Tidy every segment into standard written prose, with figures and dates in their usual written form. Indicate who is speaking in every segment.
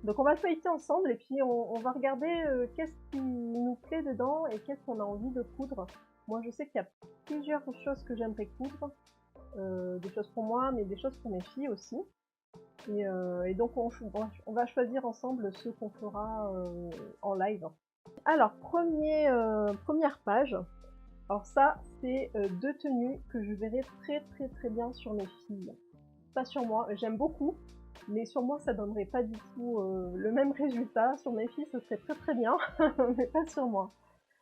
Speaker 1: Donc on va le feuilleter ensemble et puis on va regarder qu'est-ce qui nous plaît dedans et qu'est-ce qu'on a envie de coudre. Moi je sais qu'il y a plusieurs choses que j'aimerais coudre, des choses pour moi mais des choses pour mes filles aussi. Et donc on va choisir ensemble ce qu'on fera en live. Alors première page, alors ça c'est deux tenues que je verrai très bien sur mes filles. Pas sur moi, j'aime beaucoup. Mais sur moi, ça donnerait pas du tout le même résultat. Sur mes filles, ce serait très bien, mais pas sur moi.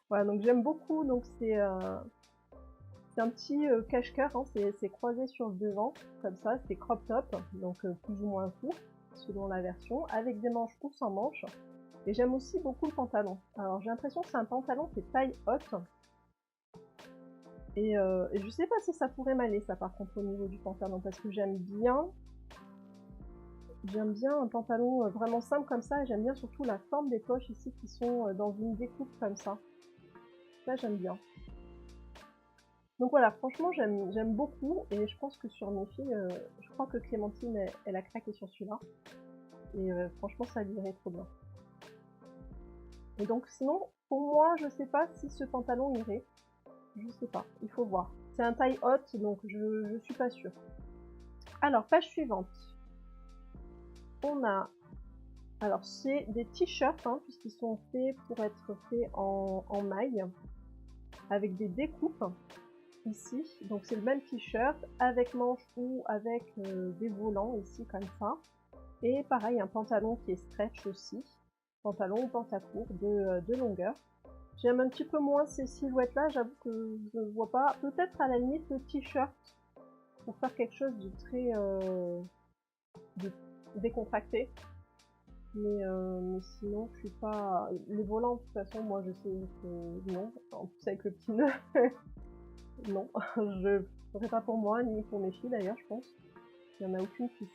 Speaker 1: Voilà, donc j'aime beaucoup. Donc c'est un petit cache-cœur, hein, c'est croisé sur le devant, comme ça. C'est crop top, donc plus ou moins court, selon la version, avec des manches ou sans manches. Et j'aime aussi beaucoup le pantalon. Alors j'ai l'impression que c'est un pantalon qui est taille haute. Et je sais pas si ça pourrait m'aller, ça, par contre, au niveau du pantalon, parce que j'aime bien un pantalon vraiment simple comme ça, et j'aime bien surtout la forme des poches ici qui sont dans une découpe comme ça. Ça j'aime bien. Donc voilà, franchement j'aime beaucoup, et je pense que sur mes filles, je crois que Clémentine elle a craqué sur celui-là. Et franchement ça lui irait trop bien. Et donc sinon, pour moi, je sais pas si ce pantalon irait. Je sais pas, il faut voir. C'est un taille haute, donc je suis pas sûre. Alors, page suivante. On a... Alors, c'est des t-shirts, hein, puisqu'ils sont faits pour être faits en maille, avec des découpes, ici. Donc, c'est le même t-shirt, avec manches ou avec des volants, ici, comme ça. Et pareil, un pantalon qui est stretch aussi. Pantalon ou pantacourt de longueur. J'aime un petit peu moins ces silhouettes-là, j'avoue que je ne vois pas. Peut-être à la limite le t-shirt, pour faire quelque chose de très décontracté. Mais sinon, je suis pas... Les volants, de toute façon, moi je sais que non. En plus avec le petit nœud, non. Je ferai pas pour moi, ni pour mes filles d'ailleurs, je pense. Il n'y en a aucune qui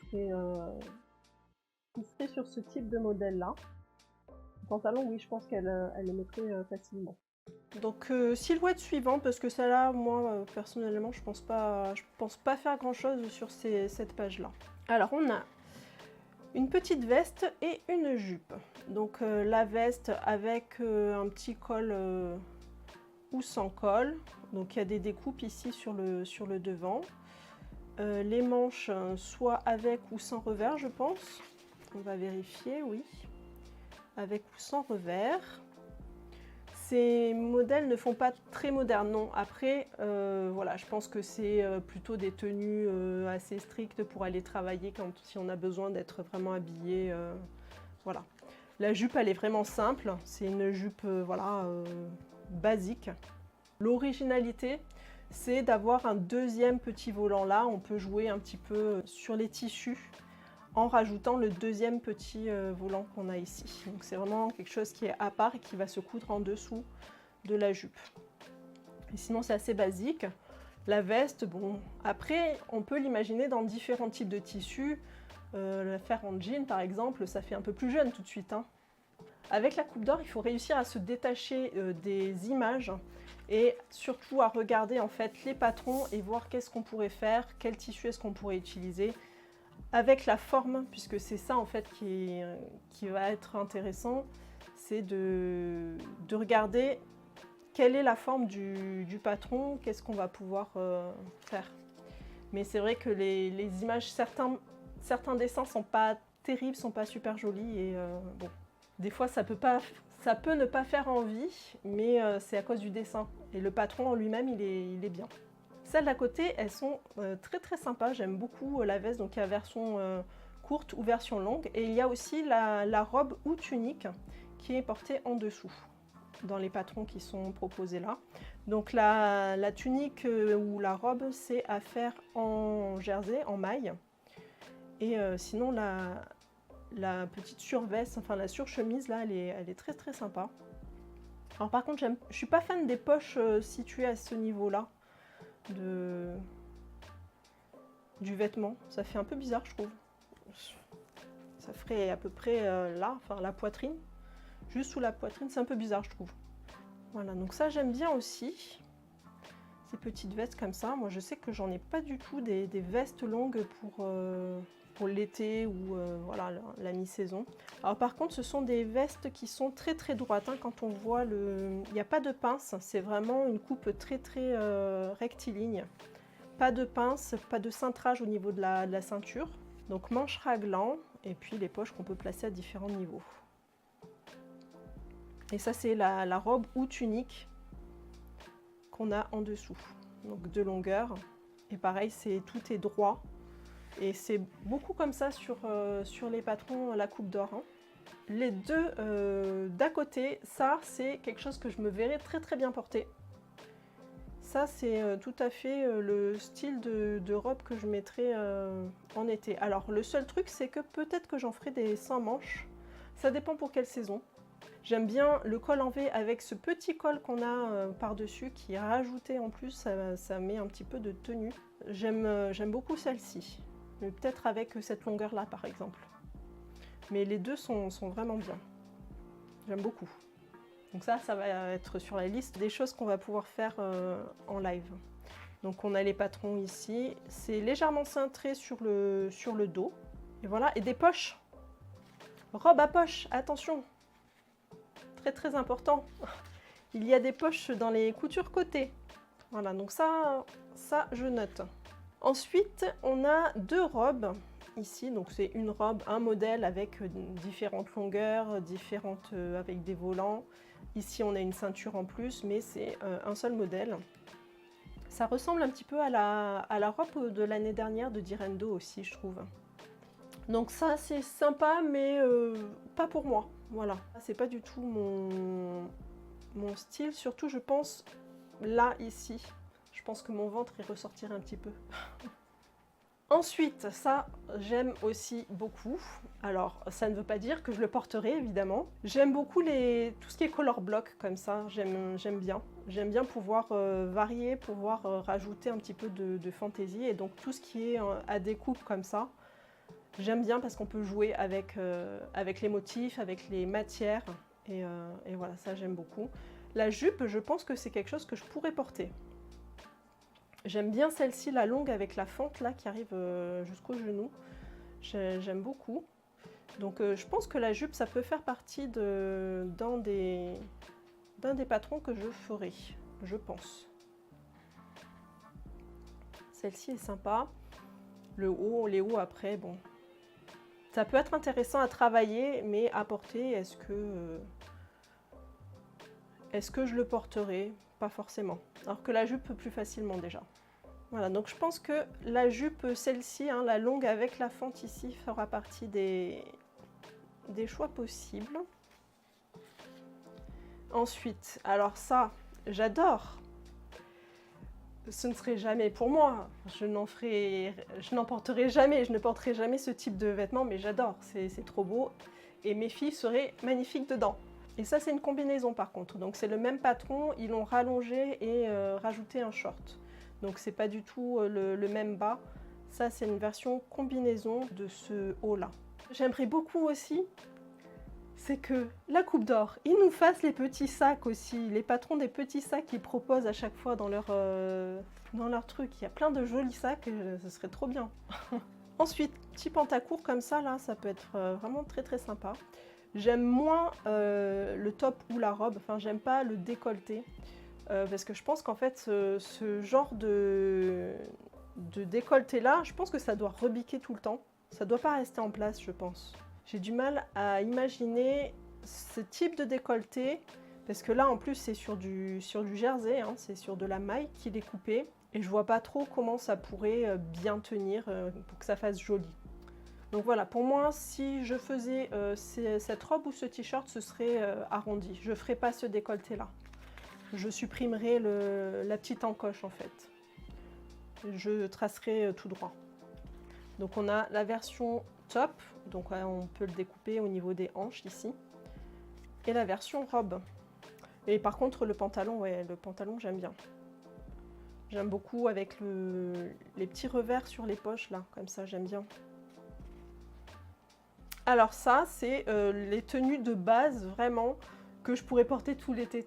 Speaker 1: serait sur ce type de modèle-là. Le pantalon, oui, je pense qu'elle le mettrait facilement. Donc silhouette suivante, parce que celle-là, moi personnellement, je pense pas faire grand-chose sur cette page-là. Alors on a une petite veste et une jupe. Donc la veste avec un petit col ou sans col. Donc il y a des découpes ici sur le devant. Les manches soit avec ou sans revers, je pense. On va vérifier, oui. Avec ou sans revers. Ces modèles ne font pas très moderne, non. Après, voilà, je pense que c'est plutôt des tenues assez strictes pour aller travailler si on a besoin d'être vraiment habillé. Voilà. La jupe, elle est vraiment simple. C'est une jupe, voilà, basique. L'originalité, c'est d'avoir un deuxième petit volant là. On peut jouer un petit peu sur les tissus en rajoutant le deuxième petit volant qu'on a ici. Donc c'est vraiment quelque chose qui est à part et qui va se coudre en dessous de la jupe. Et sinon c'est assez basique. La veste, bon, après on peut l'imaginer dans différents types de tissus. La faire en jean par exemple, ça fait un peu plus jeune tout de suite, hein. Avec la coupe d'or, il faut réussir à se détacher des images et surtout à regarder en fait les patrons et voir qu'est-ce qu'on pourrait faire, quel tissu est-ce qu'on pourrait utiliser. Avec la forme, puisque c'est ça en fait qui va être intéressant, c'est de regarder quelle est la forme du patron, qu'est-ce qu'on va pouvoir faire. Mais c'est vrai que les images, certains dessins sont pas terribles, sont pas super jolis et bon, des fois ça peut ne pas faire envie, mais c'est à cause du dessin. Et le patron en lui-même, il est bien. Celles d'à côté, elles sont très sympas. J'aime beaucoup la veste, donc il y a version courte ou version longue. Et il y a aussi la robe ou tunique qui est portée en dessous, dans les patrons qui sont proposés là. Donc la tunique ou la robe, c'est à faire en jersey, en maille. Et sinon, la petite surveste, enfin la surchemise là, elle est très sympa. Alors par contre, je suis pas fan des poches situées à ce niveau-là. Du vêtement, ça fait un peu bizarre je trouve. Ça ferait à peu près là, enfin la poitrine, juste sous la poitrine, c'est un peu bizarre je trouve. Voilà, donc ça j'aime bien aussi, ces petites vestes comme ça. Moi je sais que j'en ai pas du tout des vestes longues pour l'été ou voilà, la mi-saison. Alors par contre, ce sont des vestes qui sont très très droites. Hein. Quand on voit il n'y a pas de pince, c'est vraiment une coupe très très rectiligne. Pas de pince, pas de cintrage au niveau de la ceinture. Donc manche raglan et puis les poches qu'on peut placer à différents niveaux. Et ça c'est la robe ou tunique qu'on a en dessous. Donc de longueur. Et pareil, tout est droit. Et c'est beaucoup comme ça sur les patrons la coupe d'or. Hein. Les deux d'à côté, ça c'est quelque chose que je me verrais très très bien porter. Ça c'est tout à fait le style de robe que je mettrais en été. Alors le seul truc c'est que peut-être que j'en ferai des sans manches. Ça dépend pour quelle saison. J'aime bien le col en V avec ce petit col qu'on a par-dessus qui est rajouté en plus, ça met un petit peu de tenue. J'aime beaucoup celle-ci, peut-être avec cette longueur-là par exemple. Mais les deux sont vraiment bien, j'aime beaucoup. Donc ça va être sur la liste des choses qu'on va pouvoir faire en live. Donc on a les patrons ici, c'est légèrement cintré sur le dos. Et voilà, et des poches. Robe à poche, attention! Très important. Il y a des poches dans les coutures côté. Voilà, donc ça je note. Ensuite, on a deux robes ici. Donc c'est une robe, un modèle avec différentes longueurs, avec des volants. Ici, on a une ceinture en plus, mais c'est un seul modèle. Ça ressemble un petit peu à la robe de l'année dernière de Direndo aussi, je trouve. Donc ça, c'est sympa, mais pas pour moi. Voilà, c'est pas du tout mon style. Surtout, je pense, là, ici. Je pense que mon ventre, il ressortirait un petit peu. Ensuite, ça, j'aime aussi beaucoup. Alors, ça ne veut pas dire que je le porterai, évidemment. J'aime beaucoup tout ce qui est color block, comme ça. J'aime bien. J'aime bien pouvoir varier, pouvoir rajouter un petit peu de fantaisie. Et donc, tout ce qui est à découpe comme ça, j'aime bien parce qu'on peut jouer avec les motifs, avec les matières. Et voilà, ça, j'aime beaucoup. La jupe, je pense que c'est quelque chose que je pourrais porter. J'aime bien celle-ci, la longue avec la fente là qui arrive jusqu'au genou. J'aime beaucoup. Donc je pense que la jupe, ça peut faire partie d'un des patrons que je ferai, je pense. Celle-ci est sympa. Les hauts après, bon. Ça peut être intéressant à travailler, mais à porter, est-ce que je le porterai? Pas forcément. Alors que la jupe, plus facilement déjà. Voilà, donc je pense que la jupe, celle-ci, hein, la longue avec la fente ici, fera partie des choix possibles. Ensuite, alors ça, j'adore. Ce ne serait jamais pour moi. Je n'en porterai jamais. Je ne porterai jamais ce type de vêtements, mais j'adore. C'est trop beau. Et mes filles seraient magnifiques dedans. Et ça, c'est une combinaison par contre. Donc c'est le même patron, ils l'ont rallongé et rajouté un short. Donc c'est pas du tout le même bas. Ça, c'est une version combinaison de ce haut-là. J'aimerais beaucoup aussi, c'est que la Coupe d'Or, ils nous fassent les petits sacs aussi. Les patrons des petits sacs qu'ils proposent à chaque fois dans leur truc. Il y a plein de jolis sacs, ce serait trop bien. Ensuite, petit pantacourt comme ça, là, ça peut être vraiment très très sympa. J'aime moins le top ou la robe, enfin j'aime pas le décolleté. Parce que je pense qu'en fait, ce genre de décolleté là, je pense que ça doit rebiquer tout le temps. Ça doit pas rester en place, je pense. J'ai du mal à imaginer ce type de décolleté, parce que là en plus c'est sur du jersey, hein, c'est sur de la maille qu'il est coupé. Et je vois pas trop comment ça pourrait bien tenir pour que ça fasse joli. Donc voilà, pour moi, si je faisais cette robe ou ce t-shirt, ce serait arrondi. Je ne ferais pas ce décolleté-là. Je supprimerais la petite encoche en fait. Je tracerai tout droit. Donc on a la version top, donc on peut le découper au niveau des hanches ici. Et la version robe. Et par contre le pantalon, ouais, le pantalon j'aime bien. J'aime beaucoup avec les petits revers sur les poches là, comme ça j'aime bien. Alors ça, c'est les tenues de base vraiment que je pourrais porter tout l'été,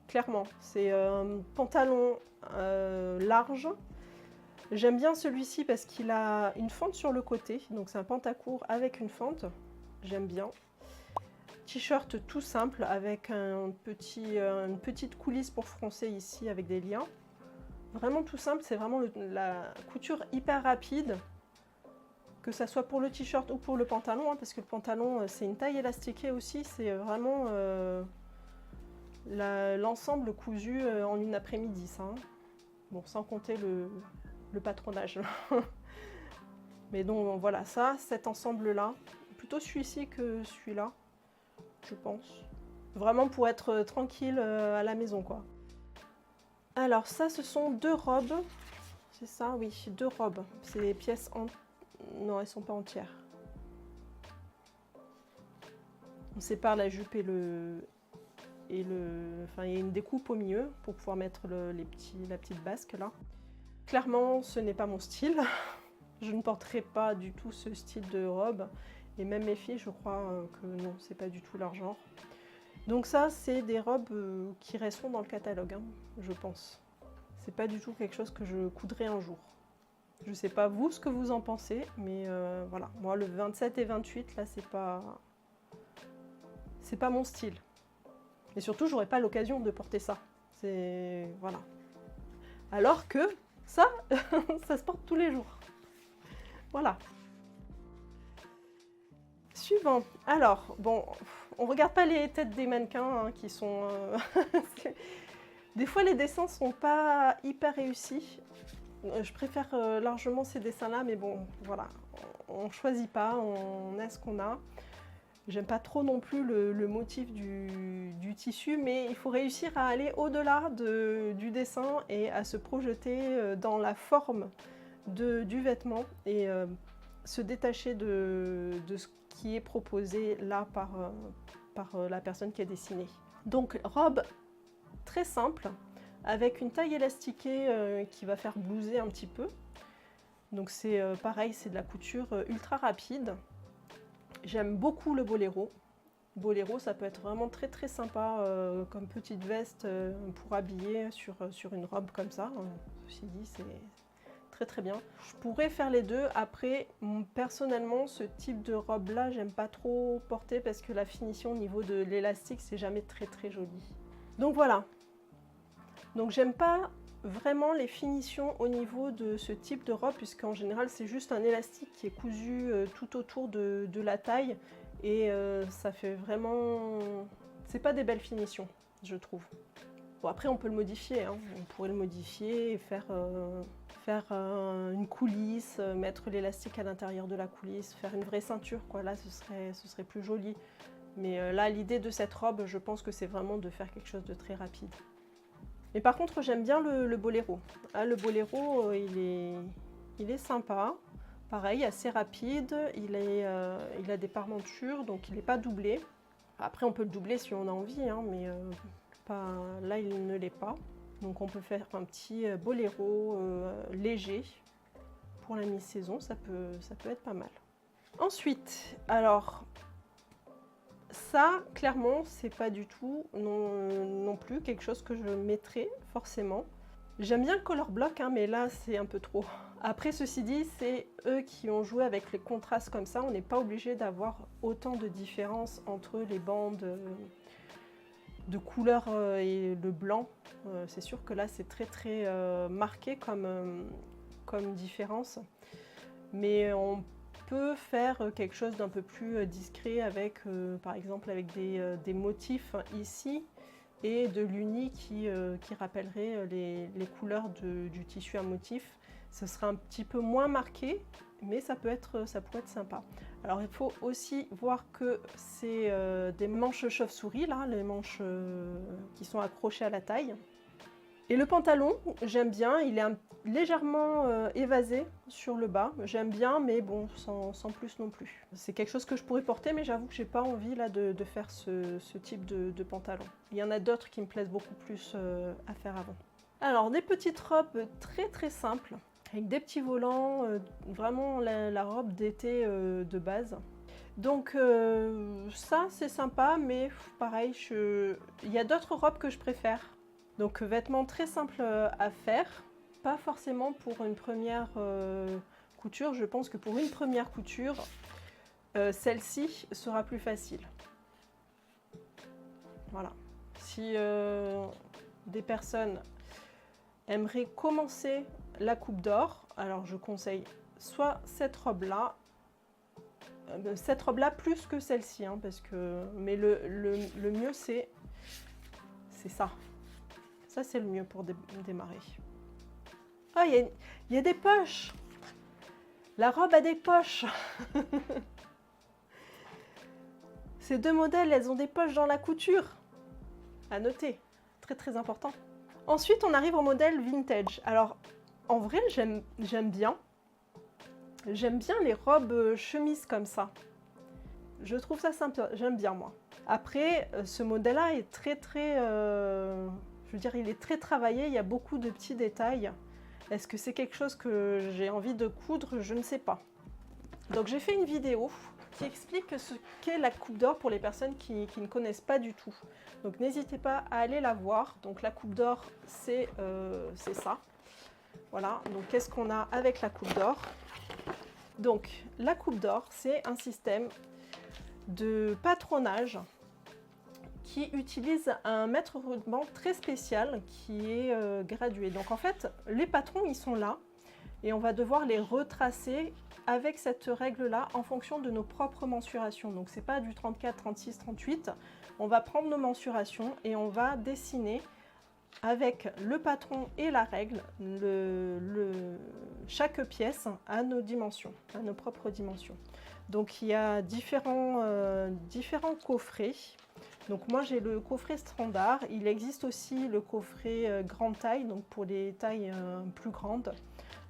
Speaker 1: clairement. C'est un pantalon large. J'aime bien celui-ci parce qu'il a une fente sur le côté, donc c'est un pantacourt avec une fente, j'aime bien. T-shirt tout simple avec une petite coulisse pour froncer ici avec des liens. Vraiment tout simple, c'est vraiment la couture hyper rapide, que ça soit pour le t-shirt ou pour le pantalon, hein, parce que le pantalon c'est une taille élastiquée aussi, c'est vraiment l'ensemble cousu en une après-midi, ça. Hein. Bon, sans compter le patronage. Mais donc voilà, ça, cet ensemble-là, plutôt celui-ci que celui-là, je pense. Vraiment pour être tranquille à la maison, quoi. Alors ça, ce sont 2 robes. C'est ça, oui, 2 robes. C'est des pièces en... Non, elles sont pas entières. On sépare la jupe et le... Enfin, il y a une découpe au milieu pour pouvoir mettre la petite basque là. Clairement, ce n'est pas mon style. Je ne porterai pas du tout ce style de robe. Et même mes filles, je crois que non, c'est pas du tout leur genre. Donc ça, c'est des robes qui resteront dans le catalogue, hein, je pense. C'est pas du tout quelque chose que je coudrai un jour. Je sais pas vous ce que vous en pensez, mais voilà. Moi, le 27 et 28, là, c'est pas mon style. Et surtout, j'aurais pas l'occasion de porter ça. C'est... voilà. Alors que ça, ça se porte tous les jours. Voilà. Suivant. Alors, bon, on regarde pas les têtes des mannequins hein, qui sont... Des fois, les dessins sont pas hyper réussis. Je préfère largement ces dessins-là, mais bon, voilà. On choisit pas, on a ce qu'on a. J'aime pas trop non plus le motif du tissu, mais il faut réussir à aller au-delà du dessin et à se projeter dans la forme du vêtement et se détacher de ce qui est proposé là par la personne qui a dessiné. Donc robe très simple, avec une taille élastiquée qui va faire blouser un petit peu. Donc c'est pareil, c'est de la couture ultra rapide. J'aime beaucoup le boléro. Boléro, ça peut être vraiment très très sympa comme petite veste pour habiller sur une robe comme ça. Ceci dit, c'est très très bien. Je pourrais faire les deux. Après, personnellement, ce type de robe là, j'aime pas trop porter parce que la finition au niveau de l'élastique, c'est jamais très très joli. Donc voilà. Donc j'aime pas vraiment les finitions au niveau de ce type de robe puisqu'en général c'est juste un élastique qui est cousu tout autour de la taille et ça fait vraiment... c'est pas des belles finitions, je trouve. Bon après on peut le modifier, hein. On pourrait le modifier et faire une coulisse, mettre l'élastique à l'intérieur de la coulisse, faire une vraie ceinture quoi, là ce serait plus joli. Mais là l'idée de cette robe, je pense que c'est vraiment de faire quelque chose de très rapide. Mais par contre, j'aime bien le boléro. Ah, le boléro, il est sympa. Pareil, assez rapide. Il a des parmentures, donc il n'est pas doublé. Après, on peut le doubler si on a envie, hein, mais là, il ne l'est pas. Donc on peut faire un petit boléro léger pour la mi-saison. Ça peut être pas mal. Ensuite, alors... ça, clairement, c'est pas du tout non plus quelque chose que je mettrais forcément. J'aime bien le color block, hein, mais là, c'est un peu trop. Après, ceci dit, c'est eux qui ont joué avec les contrastes comme ça. On n'est pas obligé d'avoir autant de différence entre les bandes de couleur et le blanc. C'est sûr que là, c'est très très marqué comme différence. Mais on peut faire quelque chose d'un peu plus discret avec, par exemple, avec des motifs ici et de l'uni qui rappellerait les couleurs du tissu à motif. Ce sera un petit peu moins marqué, mais ça pourrait être sympa. Alors il faut aussi voir que c'est des manches chauve-souris, là, les manches qui sont accrochées à la taille. Et le pantalon, j'aime bien, il est légèrement évasé sur le bas. J'aime bien, mais bon, sans plus non plus. C'est quelque chose que je pourrais porter, mais j'avoue que j'ai pas envie là de faire ce type de pantalon. Il y en a d'autres qui me plaisent beaucoup plus à faire avant. Alors, des petites robes très très simples, avec des petits volants, vraiment la robe d'été de base. Donc ça, c'est sympa, mais pareil, il y a d'autres robes que je préfère. Donc vêtements très simples à faire, pas forcément pour une première couture. Je pense que pour une première couture, celle-ci sera plus facile. Voilà. Si des personnes aimeraient commencer la coupe d'or, alors je conseille soit cette robe-là plus que celle-ci, hein, parce que mais le mieux c'est ça. Ça c'est le mieux pour démarrer. Ah, il y a des poches. La robe a des poches. Ces deux modèles, elles ont des poches dans la couture. À noter, très très important. Ensuite, on arrive au modèle vintage. Alors, en vrai, j'aime bien. J'aime bien les robes chemises comme ça. Je trouve ça sympa, j'aime bien moi. Après, ce modèle-là est très très... je veux dire, il est très travaillé, il y a beaucoup de petits détails. Est-ce que c'est quelque chose que j'ai envie de coudre? Je ne sais pas. Donc j'ai fait une vidéo qui explique ce qu'est la coupe d'or pour les personnes qui ne connaissent pas du tout. Donc n'hésitez pas à aller la voir. Donc la coupe d'or, c'est ça. Voilà, donc qu'est-ce qu'on a avec la coupe d'or? Donc la coupe d'or, c'est un système de patronage qui utilise un mètre ruban très spécial qui est gradué. Donc en fait, les patrons, ils sont là et on va devoir les retracer avec cette règle-là en fonction de nos propres mensurations. Donc c'est pas du 34, 36, 38. On va prendre nos mensurations et on va dessiner avec le patron et la règle chaque pièce à nos dimensions, à nos propres dimensions. Donc il y a différents coffrets. Donc moi j'ai le coffret standard. Il existe aussi le coffret grande taille, donc pour les tailles plus grandes.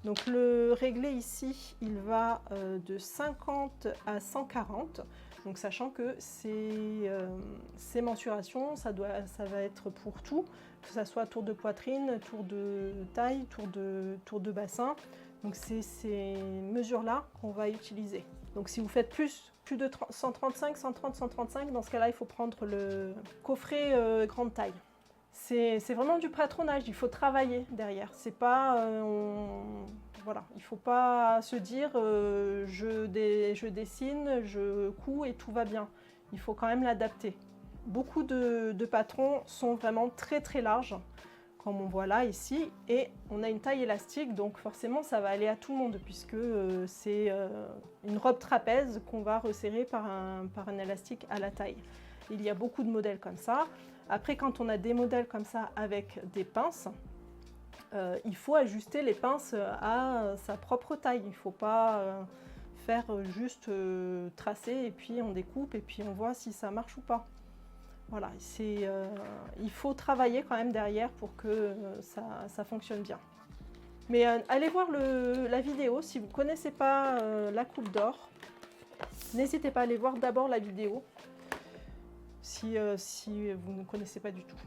Speaker 1: Donc le réglé ici, il va de 50 à 140. Donc sachant que ces mensurations, ça va être pour tout, que ce soit tour de poitrine, tour de taille, tour de bassin. Donc c'est ces mesures-là qu'on va utiliser. Donc si vous faites plus de 135, 130, 135, dans ce cas-là, il faut prendre le coffret grande taille. C'est vraiment du patronage, il faut travailler derrière. C'est pas... voilà, il ne faut pas se dire je dessine, je couds et tout va bien. Il faut quand même l'adapter. Beaucoup de patrons sont vraiment très très larges, comme on voit là ici, et on a une taille élastique, donc forcément ça va aller à tout le monde, puisque c'est une robe trapèze qu'on va resserrer par un élastique à la taille. Il y a beaucoup de modèles comme ça. Après, quand on a des modèles comme ça avec des pinces, il faut ajuster les pinces à sa propre taille. Il ne faut pas faire juste tracer et puis on découpe et puis on voit si ça marche ou pas. Voilà, il faut travailler quand même derrière pour que ça fonctionne bien. Mais allez voir la vidéo si vous ne connaissez pas la coupe d'or. N'hésitez pas à aller voir d'abord la vidéo si vous ne connaissez pas du tout.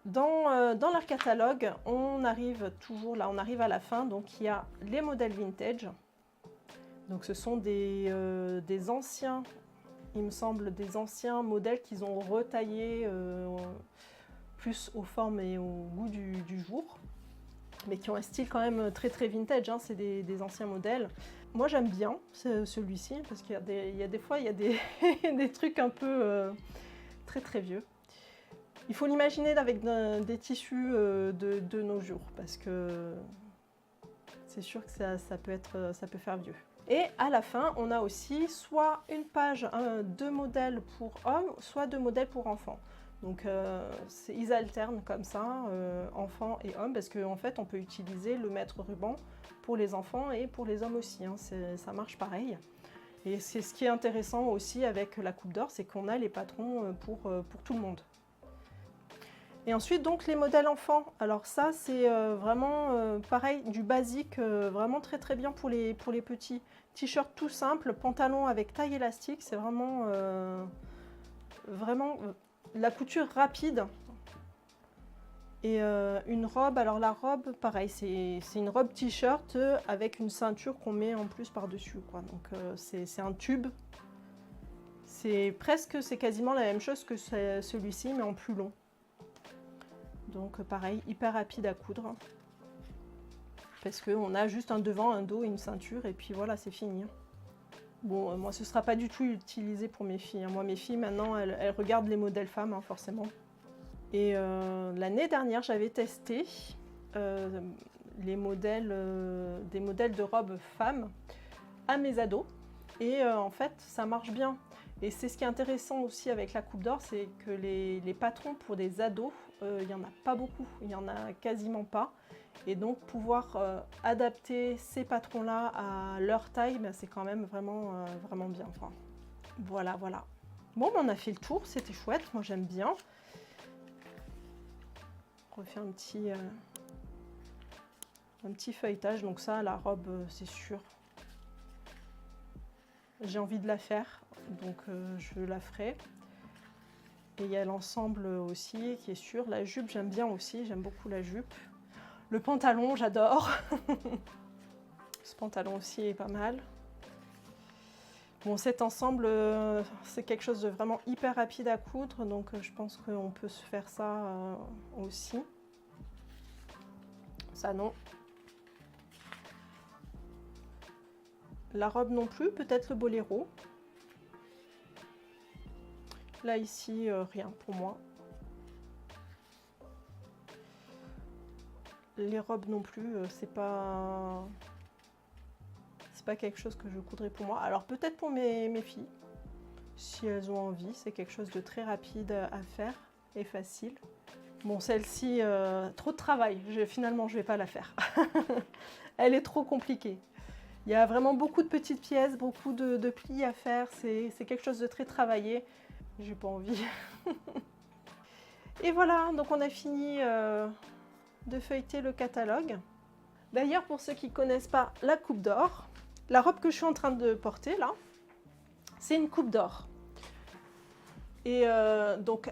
Speaker 1: Dans leur catalogue, on arrive toujours là, on arrive à la fin, donc il y a les modèles vintage. Donc ce sont des anciens, il me semble, des anciens modèles qu'ils ont retaillés plus aux formes et au goût du jour, mais qui ont un style quand même très très vintage, hein, c'est des anciens modèles. Moi j'aime bien celui-ci, parce qu'il y a des fois il y a des trucs un peu très très vieux. Il faut l'imaginer avec des tissus de nos jours, parce que c'est sûr que ça peut faire vieux. Et à la fin, on a aussi soit une page de modèles pour hommes, soit de modèles pour enfants. Donc ils alternent comme ça, enfants et hommes, parce qu'en fait on peut utiliser le mètre ruban pour les enfants et pour les hommes aussi, hein, ça marche pareil. Et c'est ce qui est intéressant aussi avec la coupe d'or, c'est qu'on a les patrons pour tout le monde. Et ensuite donc les modèles enfants, alors ça c'est vraiment pareil, du basique, vraiment très très bien pour les petits. T-shirt tout simple, pantalon avec taille élastique, c'est vraiment la couture rapide. Et une robe, alors la robe pareil, c'est une robe t-shirt avec une ceinture qu'on met en plus par dessus quoi. Donc c'est un tube, c'est quasiment la même chose que celui-ci mais en plus long. Donc pareil, hyper rapide à coudre. Parce qu'on a juste un devant, un dos et une ceinture, et puis voilà, c'est fini. Bon, moi, ce ne sera pas du tout utilisé pour mes filles. Moi, mes filles, maintenant, elles regardent les modèles femmes, hein, forcément. Et l'année dernière, j'avais testé des modèles de robes femmes à mes ados. Et en fait, ça marche bien. Et c'est ce qui est intéressant aussi avec la Coupe d'Or, c'est que les patrons pour des ados, il n'y en a pas beaucoup, il n'y en a quasiment pas. Et donc pouvoir adapter ces patrons-là à leur taille, ben, c'est quand même vraiment, vraiment bien. Enfin, voilà, voilà. Bon, ben, on a fait le tour, c'était chouette, moi j'aime bien. On refait un petit feuilletage, donc ça, la robe, c'est sûr. J'ai envie de la faire, donc je la ferai. Et il y a l'ensemble aussi qui est sûr. La jupe, j'aime bien aussi, j'aime beaucoup la jupe. Le pantalon, j'adore. Ce pantalon aussi est pas mal. Bon, cet ensemble, c'est quelque chose de vraiment hyper rapide à coudre, donc je pense qu'on peut se faire ça aussi. Ça, non. La robe non plus, peut-être le boléro. Là, ici, rien pour moi. Les robes non plus, c'est pas quelque chose que je coudrais pour moi. Alors peut-être pour mes filles, si elles ont envie. C'est quelque chose de très rapide à faire et facile. Bon, celle-ci, trop de travail. Finalement, je vais pas la faire. Elle est trop compliquée. Il y a vraiment beaucoup de petites pièces, beaucoup de plis à faire. C'est quelque chose de très travaillé. J'ai pas envie. Et voilà, donc on a fini de feuilleter le catalogue. D'ailleurs, pour ceux qui ne connaissent pas la Coupe d'Or, la robe que je suis en train de porter là, c'est une Coupe d'Or. Et donc,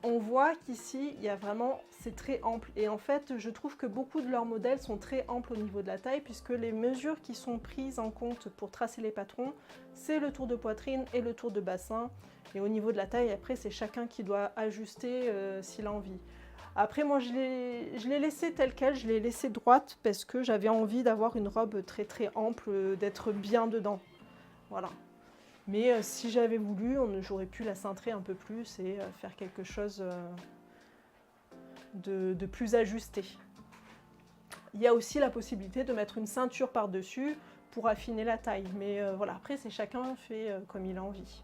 Speaker 1: on voit qu'ici, il y a vraiment, c'est très ample. Et en fait, je trouve que beaucoup de leurs modèles sont très amples au niveau de la taille, puisque les mesures qui sont prises en compte pour tracer les patrons, c'est le tour de poitrine et le tour de bassin. Et au niveau de la taille, après, c'est chacun qui doit ajuster s'il a envie. Après, moi, je l'ai laissée telle qu'elle, je l'ai laissée droite parce que j'avais envie d'avoir une robe très très ample, d'être bien dedans. Voilà. Mais si j'avais voulu, j'aurais pu la cintrer un peu plus et faire quelque chose de plus ajusté. Il y a aussi la possibilité de mettre une ceinture par-dessus pour affiner la taille. Mais voilà, après, c'est chacun fait comme il a envie.